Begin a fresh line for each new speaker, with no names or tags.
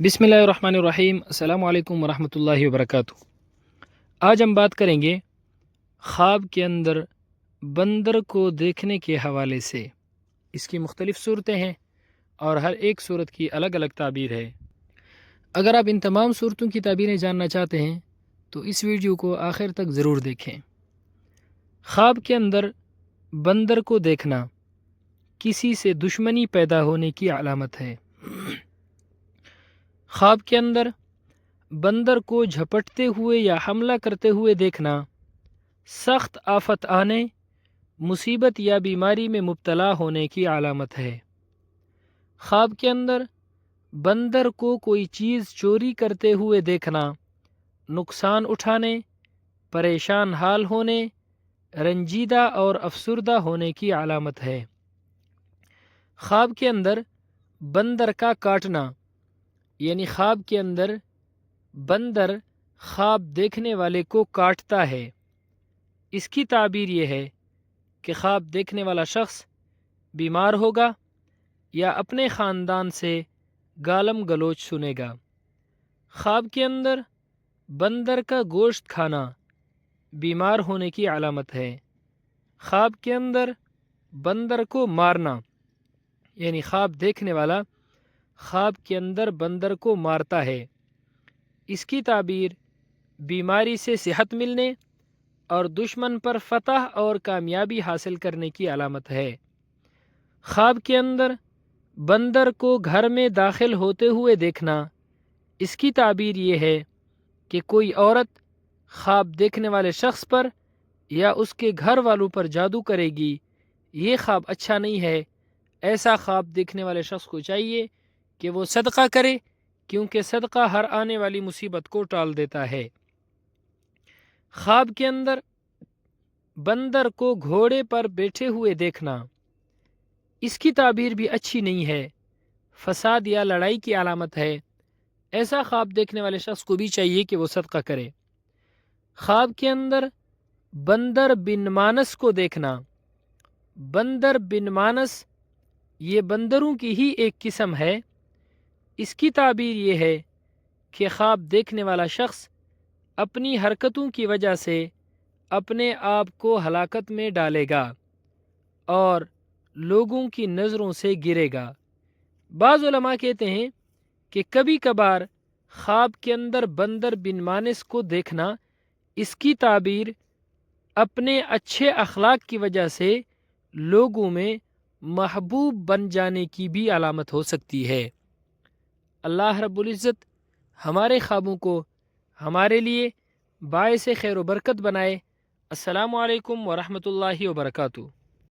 بسم اللہ الرحمن الرحیم۔ السلام علیکم ورحمۃ اللہ وبرکاتہ۔ آج ہم بات کریں گے خواب کے اندر بندر کو دیکھنے کے حوالے سے۔ اس کی مختلف صورتیں ہیں اور ہر ایک صورت کی الگ الگ تعبیر ہے۔ اگر آپ ان تمام صورتوں کی تعبیریں جاننا چاہتے ہیں تو اس ویڈیو کو آخر تک ضرور دیکھیں۔ خواب کے اندر بندر کو دیکھنا کسی سے دشمنی پیدا ہونے کی علامت ہے۔ خواب کے اندر بندر کو جھپٹتے ہوئے یا حملہ کرتے ہوئے دیکھنا سخت آفت آنے، مصیبت یا بیماری میں مبتلا ہونے کی علامت ہے۔ خواب کے اندر بندر کو کوئی چیز چوری کرتے ہوئے دیکھنا نقصان اٹھانے، پریشان حال ہونے، رنجیدہ اور افسردہ ہونے کی علامت ہے۔ خواب کے اندر بندر کا کاٹنا، یعنی خواب کے اندر بندر خواب دیکھنے والے کو کاٹتا ہے۔ اس کی تعبیر یہ ہے کہ خواب دیکھنے والا شخص بیمار ہوگا یا اپنے خاندان سے گالم گلوچ سنے گا۔ خواب کے اندر بندر کا گوشت کھانا بیمار ہونے کی علامت ہے۔ خواب کے اندر بندر کو مارنا، یعنی خواب دیکھنے والا خواب کے اندر بندر کو مارتا ہے، اس کی تعبیر بیماری سے صحت ملنے اور دشمن پر فتح اور کامیابی حاصل کرنے کی علامت ہے۔ خواب کے اندر بندر کو گھر میں داخل ہوتے ہوئے دیکھنا، اس کی تعبیر یہ ہے کہ کوئی عورت خواب دیکھنے والے شخص پر یا اس کے گھر والوں پر جادو کرے گی۔ یہ خواب اچھا نہیں ہے۔ ایسا خواب دیکھنے والے شخص کو چاہیے کہ وہ صدقہ کرے، کیونکہ صدقہ ہر آنے والی مصیبت کو ٹال دیتا ہے۔ خواب کے اندر بندر کو گھوڑے پر بیٹھے ہوئے دیکھنا، اس کی تعبیر بھی اچھی نہیں ہے، فساد یا لڑائی کی علامت ہے۔ ایسا خواب دیکھنے والے شخص کو بھی چاہیے کہ وہ صدقہ کرے۔ خواب کے اندر بندر بن مانس کو دیکھنا، بندر بن مانس یہ بندروں کی ہی ایک قسم ہے۔ اس کی تعبیر یہ ہے کہ خواب دیکھنے والا شخص اپنی حرکتوں کی وجہ سے اپنے آپ کو ہلاکت میں ڈالے گا اور لوگوں کی نظروں سے گرے گا۔ بعض علماء کہتے ہیں کہ کبھی کبھار خواب کے اندر بندر بن مانس کو دیکھنا، اس کی تعبیر اپنے اچھے اخلاق کی وجہ سے لوگوں میں محبوب بن جانے کی بھی علامت ہو سکتی ہے۔ اللہ رب العزت ہمارے خوابوں کو ہمارے لیے باعث خیر و برکت بنائے۔ السلام علیکم ورحمۃ اللہ وبرکاتہ۔